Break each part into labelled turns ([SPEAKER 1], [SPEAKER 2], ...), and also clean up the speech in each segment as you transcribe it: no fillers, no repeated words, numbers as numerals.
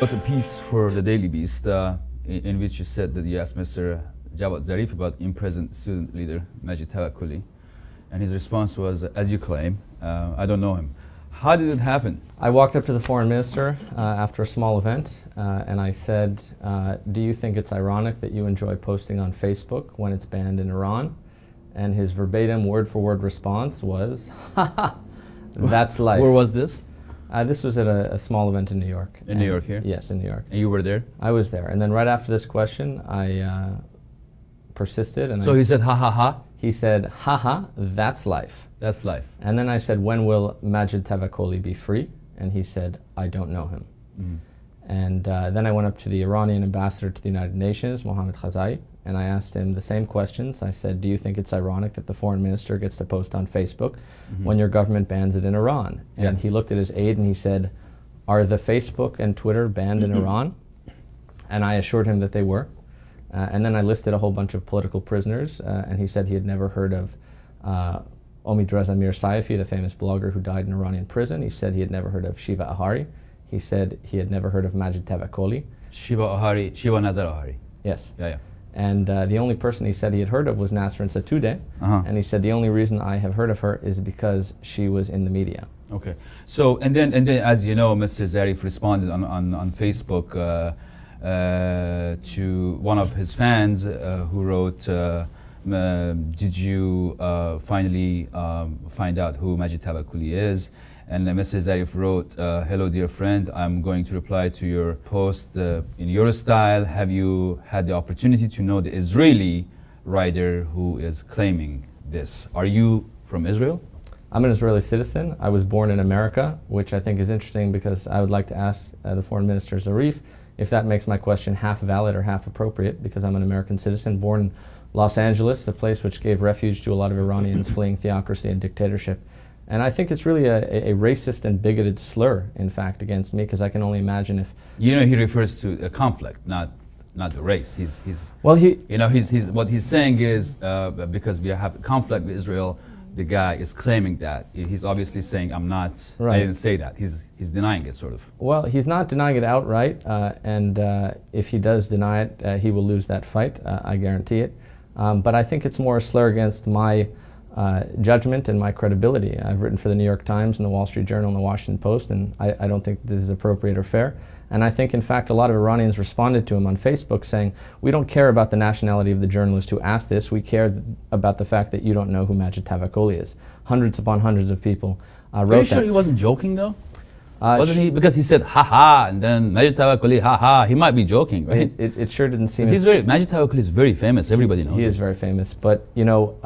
[SPEAKER 1] wrote a piece for the Daily Beast in which you said that you asked Mr. Jawad ظریف about imprisoned student leader Mejid Tokeli, and his response was, as you claim, I don't know him. How did it happen?
[SPEAKER 2] I walked up to the foreign minister after a small event and I said, do you think it's ironic that you enjoy posting on Facebook when it's banned in Iran? And his verbatim word-for-word response was, ha ha, that's life.
[SPEAKER 1] Where was this?
[SPEAKER 2] This was at a small event in New York.
[SPEAKER 1] In New York here?
[SPEAKER 2] Yes, in New York.
[SPEAKER 1] And you were there?
[SPEAKER 2] I was there. And then right after this question, I persisted. And
[SPEAKER 1] so he said, ha ha ha?
[SPEAKER 2] He said, ha ha, that's life.
[SPEAKER 1] That's life.
[SPEAKER 2] And then I said, when will Mejid Tokeli be free? And he said, I don't know him. Mm. And then I went up to the Iranian ambassador to the United Nations, Mohammad Khazai, and I asked him the same questions. I said, do you think it's ironic that the foreign minister gets to post on Facebook when your government bans it in Iran? And he looked at his aide and he said, are the Facebook and Twitter banned in Iran? And I assured him that they were. And then I listed a whole bunch of political prisoners, and he said he had never heard of Omid Reza Mirsaifi, the famous blogger who died in Iranian prison. He said he had never heard of Shiva Ahari. He said he had never heard of Mejid Tokeli.
[SPEAKER 1] Shiva Ahari, Shiva Nazar Ahari.
[SPEAKER 2] Yes.
[SPEAKER 1] Yeah, yeah.
[SPEAKER 2] And the only person he said he had heard of was Nasrin Sotoudeh. And he said the only reason I have heard of her is because she was in the media.
[SPEAKER 1] Okay. So, and then as you know, Mr. ظریف responded on Facebook to one of his fans who wrote, did you finally find out who Mejid Tokeli is? And Mr. ظریف wrote, hello dear friend, I'm going to reply to your post in your style. Have you had the opportunity to know the Israeli writer who is claiming this? Are you from Israel?
[SPEAKER 2] I'm an Israeli citizen. I was born in America, which I think is interesting because I would like to ask the foreign minister ظریف if that makes my question half valid or half appropriate, because I'm an American citizen born in Los Angeles, a place which gave refuge to a lot of Iranians fleeing theocracy and dictatorship. And I think it's really a racist and bigoted slur, in fact, against me, because I can only imagine if...
[SPEAKER 1] You know, he refers to a conflict, not the race. He's
[SPEAKER 2] well,
[SPEAKER 1] you know, what he's saying is, because we have a conflict with Israel, the guy is claiming that. He's obviously saying, I'm not, I didn't say that. He's denying it, sort of.
[SPEAKER 2] Well, he's not denying it outright, and if he does deny it, he will lose that fight, I guarantee it. But I think it's more a slur against my judgment and my credibility. I've written for the New York Times and the Wall Street Journal and the Washington Post, and I don't think this is appropriate or fair. And I think, in fact, a lot of Iranians responded to him on Facebook saying, we don't care about the nationality of the journalist who asked this, we care about the fact that you don't know who Mejid Tokeli is. Hundreds upon hundreds of people wrote that.
[SPEAKER 1] Are you sure he wasn't joking, though? Wasn't he? Because he said, ha-ha, and then Mejid Tokeli, ha-ha. He might be joking, right?
[SPEAKER 2] It sure didn't seem...
[SPEAKER 1] Mejid Tokeli is very famous. Everybody knows
[SPEAKER 2] He is very famous. But, you know,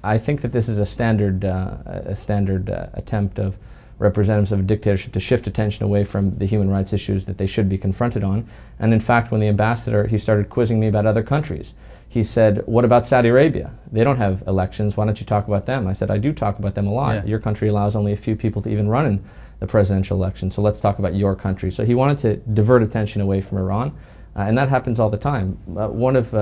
[SPEAKER 2] I think that this is a standard attempt of representatives of a dictatorship to shift attention away from the human rights issues that they should be confronted on. And in fact, when the ambassador, he started quizzing me about other countries. He said, what about Saudi Arabia? They don't have elections. Why don't you talk about them? I said, I do talk about them a lot. Yeah. Your country allows only a few people to even run in the presidential election, so let's talk about your country. So he wanted to divert attention away from Iran, and that happens all the time. One of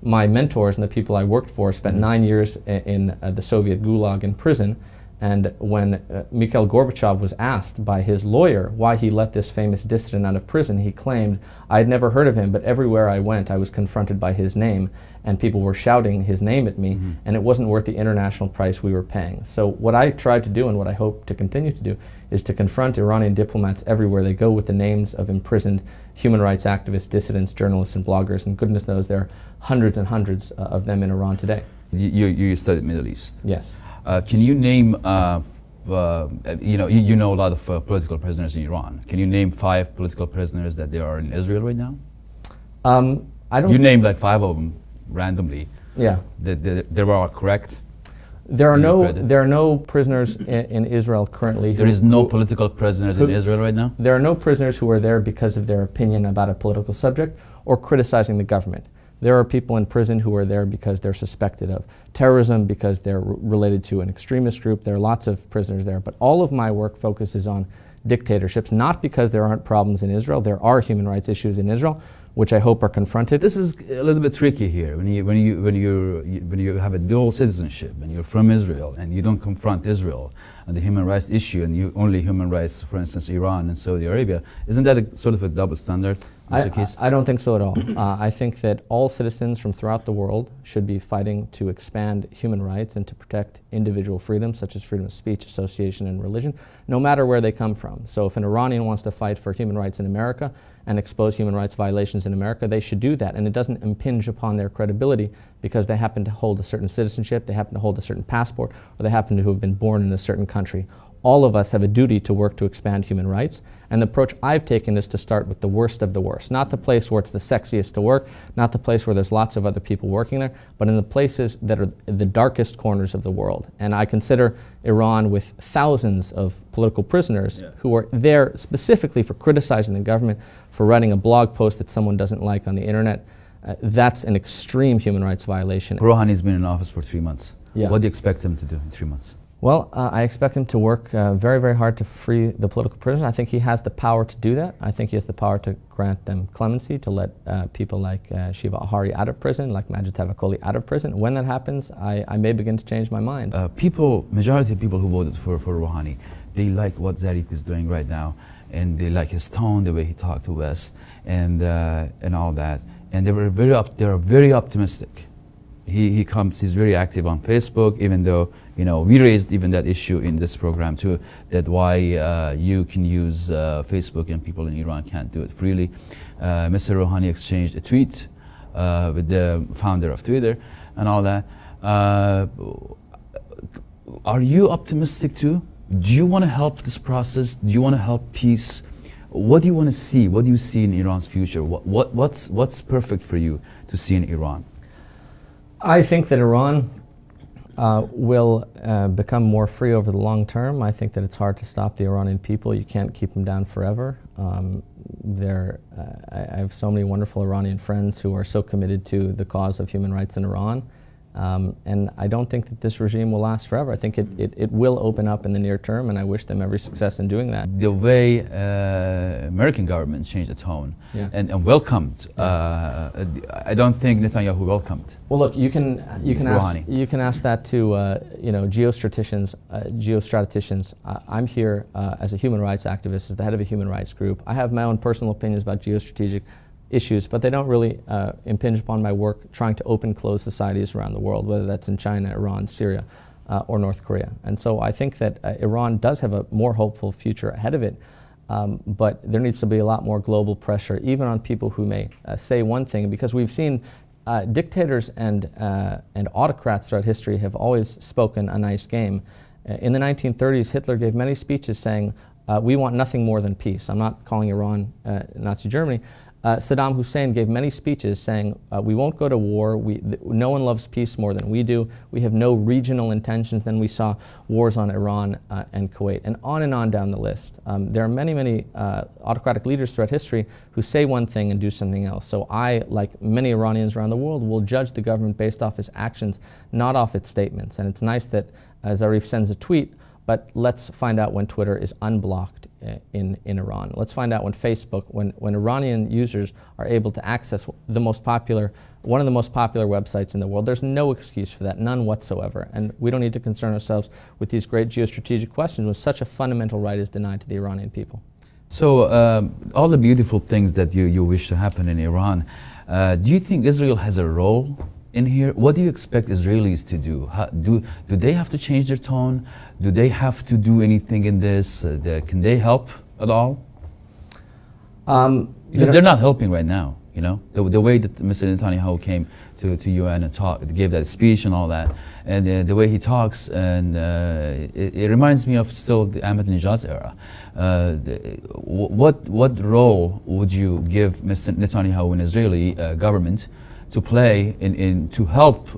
[SPEAKER 2] my mentors and the people I worked for spent 9 years in the Soviet Gulag in prison, and when Mikhail Gorbachev was asked by his lawyer why he let this famous dissident out of prison, he claimed, I had never heard of him, but everywhere I went I was confronted by his name, and people were shouting his name at me, and it wasn't worth the international price we were paying. So what I tried to do, and what I hope to continue to do, is to confront Iranian diplomats everywhere they go with the names of imprisoned human rights activists, dissidents, journalists, and bloggers, and goodness knows there are hundreds and hundreds of them in Iran today.
[SPEAKER 1] You studied Middle East.
[SPEAKER 2] Yes.
[SPEAKER 1] Can you name, you know a lot of political prisoners in Iran. Can you name 5 political prisoners that there are in Israel right now?
[SPEAKER 2] I don't.
[SPEAKER 1] You named like 5 of them randomly.
[SPEAKER 2] Yeah.
[SPEAKER 1] They were all correct?
[SPEAKER 2] There are no prisoners in Israel currently.
[SPEAKER 1] There is no political prisoners in Israel right now?
[SPEAKER 2] There are no prisoners who are there because of their opinion about a political subject or criticizing the government. There are people in prison who are there because they're suspected of terrorism, because they're related to an extremist group. There are lots of prisoners there. But all of my work focuses on dictatorships, not because there aren't problems in Israel. There are human rights issues in Israel. which I hope are confronted.
[SPEAKER 1] This is a little bit tricky here when you have a dual citizenship and you're from Israel and you don't confront Israel on the human rights issue and you only human rights, for instance, Iran and Saudi Arabia. Isn't that a sort of a double standard?
[SPEAKER 2] I don't think so at all. I think that all citizens from throughout the world should be fighting to expand human rights and to protect individual freedoms such as freedom of speech, association, and religion, no matter where they come from. So if an Iranian wants to fight for human rights in America and expose human rights violations in America, they should do that, and it doesn't impinge upon their credibility because they happen to hold a certain citizenship, they happen to hold a certain passport, or they happen to have been born in a certain country. All of us have a duty to work to expand human rights, and the approach I've taken is to start with the worst of the worst. Not the place where it's the sexiest to work, not the place where there's lots of other people working there, but in the places that are the darkest corners of the world. And I consider Iran, with thousands of political prisoners who are there specifically for criticizing the government, for writing a blog post that someone doesn't like on the internet, that's an extreme human rights violation.
[SPEAKER 1] Rouhani's been in office for 3 months.
[SPEAKER 2] Yeah.
[SPEAKER 1] What do you expect him to do in 3 months?
[SPEAKER 2] Well, I expect him to work very, very hard to free the political prisoners. I think he has the power to do that. I think he has the power to grant them clemency, to let people like Shiva Ahari out of prison, like Mejid Tokeli out of prison. When that happens, I may begin to change my mind.
[SPEAKER 1] Majority of people who voted for Rouhani, they like what ظریف is doing right now, and they like his tone, the way he talked to West, and all that. And they are very optimistic. He's very active on Facebook, even though, you know, we raised even that issue in this program too, that why you can use Facebook and people in Iran can't do it freely. Mr. Rouhani exchanged a tweet with the founder of Twitter and all that. Are you optimistic too? Do you want to help this process? Do you want to help peace? What do you want to see? What do you see in Iran's future? What's perfect for you to see in Iran?
[SPEAKER 2] I think that Iran will become more free over the long term. I think that it's hard to stop the Iranian people. You can't keep them down forever. I have so many wonderful Iranian friends who are so committed to the cause of human rights in Iran. And I don't think that this regime will last forever. I think it will open up in the near term, and I wish them every success in doing that.
[SPEAKER 1] The way American government changed the tone and welcomed, I don't think Netanyahu welcomed.
[SPEAKER 2] Well, look, you can ask that to geostatisticians. I'm here as a human rights activist, as the head of a human rights group. I have my own personal opinions about geostrategic issues, but they don't really impinge upon my work trying to open closed societies around the world, whether that's in China, Iran, Syria, or North Korea. And so I think that Iran does have a more hopeful future ahead of it, but there needs to be a lot more global pressure, even on people who may say one thing, because we've seen dictators and autocrats throughout history have always spoken a nice game. In the 1930s, Hitler gave many speeches saying, we want nothing more than peace. I'm not calling Iran Nazi Germany. Saddam Hussein gave many speeches saying, we won't go to war, no one loves peace more than we do, we have no regional intentions. Then we saw wars on Iran and Kuwait, and on down the list. There are many autocratic leaders throughout history who say one thing and do something else. So I, like many Iranians around the world, will judge the government based off its actions, not off its statements. And it's nice that ظریف sends a tweet, but let's find out when Twitter is unblocked in Iran. Let's find out when Facebook, when Iranian users are able to access one of the most popular websites in the world. There's no excuse for that, none whatsoever. And we don't need to concern ourselves with these great geostrategic questions when such a fundamental right is denied to the Iranian people.
[SPEAKER 1] So all the beautiful things that you wish to happen in Iran, do you think Israel has a role in here? What do you expect Israelis to do? Do they have to change their tone? Do they have to do anything in this? Can they help at all? Because they're not helping right now, you know? The way that Mr. Netanyahu came to UN and gave that speech and all that, and the way he talks, and it reminds me of still the Ahmadinejad's era. What role would you give Mr. Netanyahu and Israeli government to play to help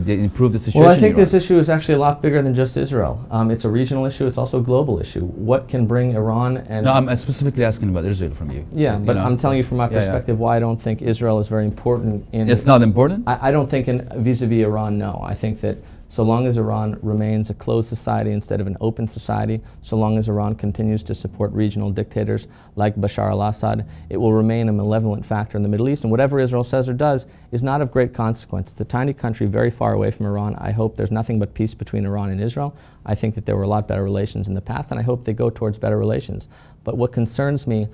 [SPEAKER 1] improve the situation?
[SPEAKER 2] Well, I think this issue is actually a lot bigger than just Israel. It's a regional issue. It's also a global issue. What can bring Iran and...
[SPEAKER 1] No, I'm specifically asking about Israel from you.
[SPEAKER 2] Yeah, but I'm telling you from my perspective why I don't think Israel is very important in...
[SPEAKER 1] It's not important?
[SPEAKER 2] I don't think vis-a-vis Iran, no. I think that So long as Iran remains a closed society instead of an open society, so long as Iran continues to support regional dictators like Bashar al-Assad, it will remain a malevolent factor in the Middle East. And whatever Israel says or does is not of great consequence. It's a tiny country very far away from Iran. I hope there's nothing but peace between Iran and Israel. I think that there were a lot better relations in the past, and I hope they go towards better relations. But what concerns me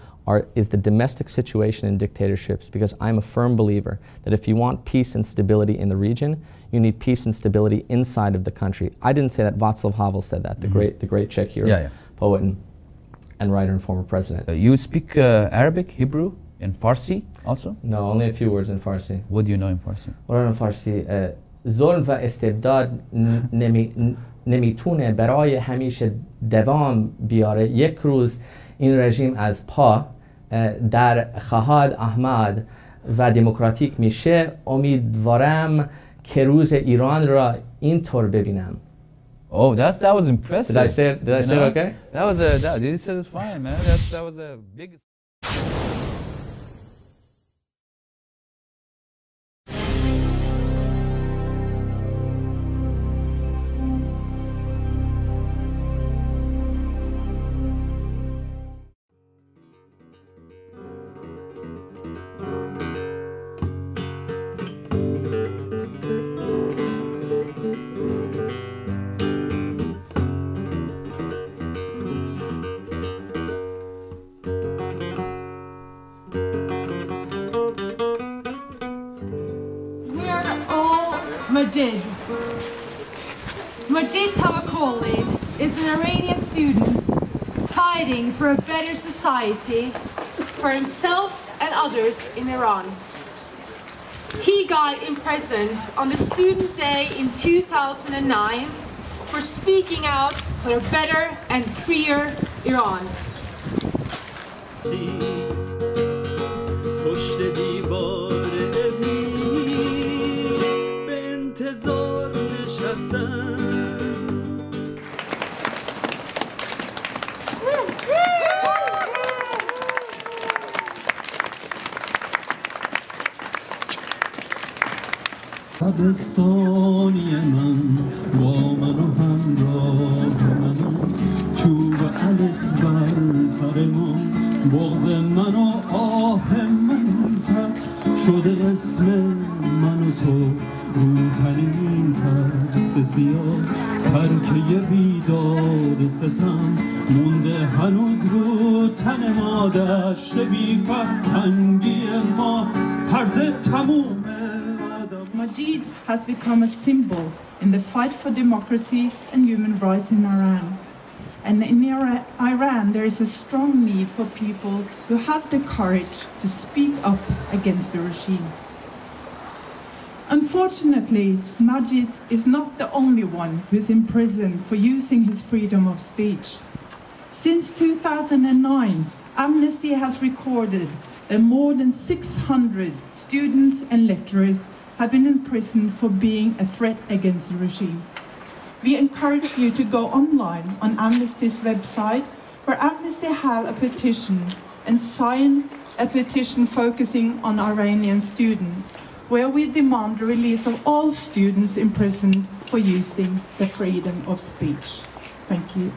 [SPEAKER 2] is the domestic situation in dictatorships, because I'm a firm believer that if you want peace and stability in the region, you need peace and stability inside of the country. I didn't say that. Václav Havel said that, the great Czech hero, poet and writer and former president.
[SPEAKER 1] You speak Arabic, Hebrew, and Farsi also?
[SPEAKER 2] No, only a few words in Farsi.
[SPEAKER 1] What do you know in Farsi?
[SPEAKER 2] What in Farsi? ظلم و استبداد نمیتونه برای همیشه دوام بیاره. یک روز این رژیم از پا در خواهد احمد و دموکراتیک میشه. امیدوارم که روز ایران را اینطور ببینم.
[SPEAKER 1] Oh, that was impressive.
[SPEAKER 2] Did I say it okay?
[SPEAKER 1] You said it fine, man. That was a big...
[SPEAKER 3] Mujid Tokkeli is an Iranian student fighting for a better society for himself and others in Iran. He got imprisoned on the Student Day in 2009 for speaking out for a better and freer Iran.
[SPEAKER 4] تابستانی من با من و همراه من چوب الف بر سر ما بغض من و آه من تر شده اسم من و تو روتنین تخت سیاه ترکه بیداد ستم مونده هنوز رو تن ما دشت بی فرهنگی ما هرزه تموم.
[SPEAKER 5] Mujid has become a symbol in the fight for democracy and human rights in Iran. And in Iran, there is a strong need for people who have the courage to speak up against the regime. Unfortunately, Mujid is not the only one who is imprisoned for using his freedom of speech. Since 2009, Amnesty has recorded that more than 600 students and lecturers have been imprisoned for being a threat against the regime. We encourage you to go online on Amnesty's website, where Amnesty have a petition, and sign a petition focusing on Iranian students, where we demand the release of all students imprisoned for using the freedom of speech. Thank you.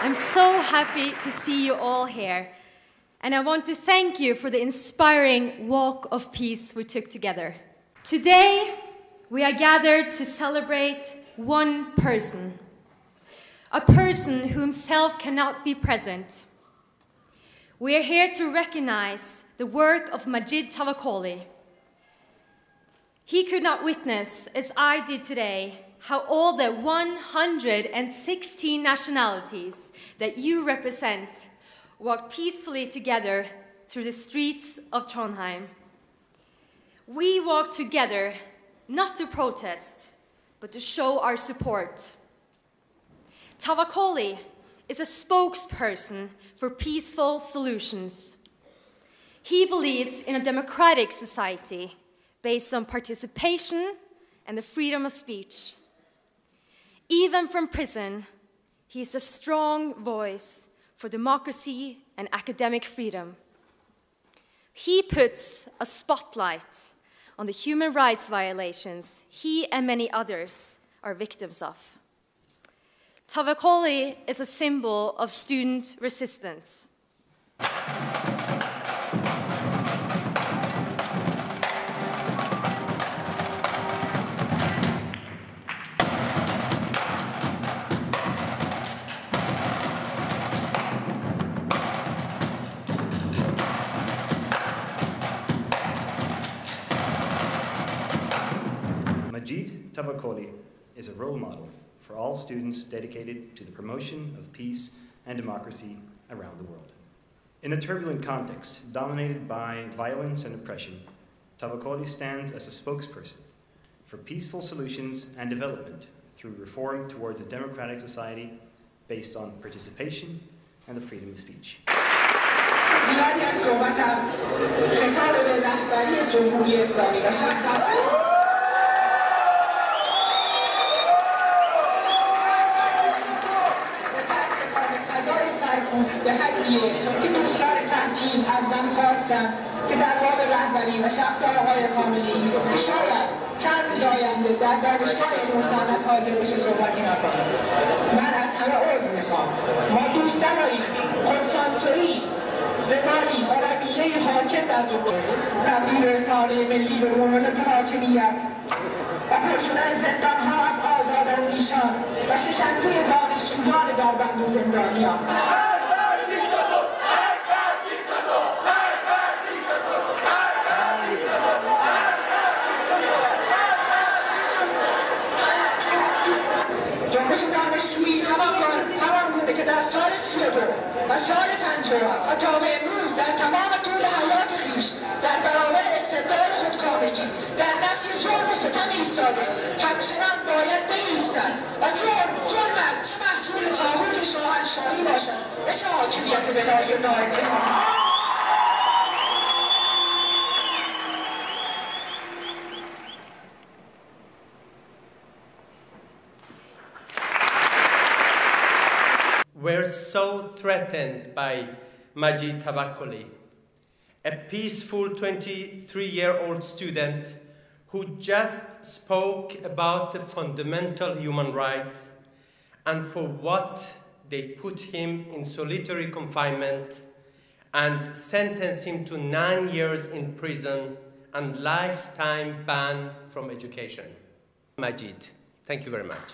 [SPEAKER 6] I'm so happy to see you all here. And I want to thank you for the inspiring walk of peace we took together. Today, we are gathered to celebrate one person, a person who himself cannot be present. We are here to recognize the work of Majid Tavakkoli. He could not witness, as I did today, how all the 116 nationalities that you represent walked peacefully together through the streets of Trondheim. We walked together not to protest, but to show our support. Tavakkoli is a spokesperson for peaceful solutions. He believes in a democratic society based on participation and the freedom of speech. Even from prison, he is a strong voice for democracy and academic freedom. He puts a spotlight on the human rights violations he and many others are victims of. Tavakkoli is a symbol of student resistance.
[SPEAKER 7] Majid Tavakkoli is a role model for all students dedicated to the promotion of peace and democracy around the world. In a turbulent context dominated by violence and oppression, Tavakkoli stands as a spokesperson for peaceful solutions and development through reform towards a democratic society based on participation and the freedom of speech.
[SPEAKER 8] زیادی از صحبتم خطاب به رهبری جمهوری اسلامی و به حدیه که دوستان تحکیم از من خواستن که در باب رهبری و شخص آقای خامنه‌ای که شاید چند روز آینده در دانشگاه علوم و صنعت حاضر بشه صحبتی نکنم. من از همه عذر میخوام. ما دوست نداریم خودسانسوری، رمالی و رویه حاکم در جمهوری تبدیل رسانه ملی به مولد حاکمیت و پر شدن زندانها از آزاداندیشان و شکنجه دانشجویان در بند و زندانیان. جنبش دانشجویی همان گونه که در سال 32 و سال 50 و تا به امروز در تمام طول حیات خویش در برابر استبداد خودکامگی در نفی ظلم و ستم ایستاده همچنان باید بایستند و ظلم است چه محصول طاغوت شاهنشاهی باشد و چه حاکمیت ولایی و نایبی.
[SPEAKER 9] We're so threatened by Majid Tavakkoli, a peaceful 23-year-old student who just spoke about the fundamental human rights and for what they put him in solitary confinement and sentenced him to 9 years in prison and lifetime ban from education. Majid, thank you very much.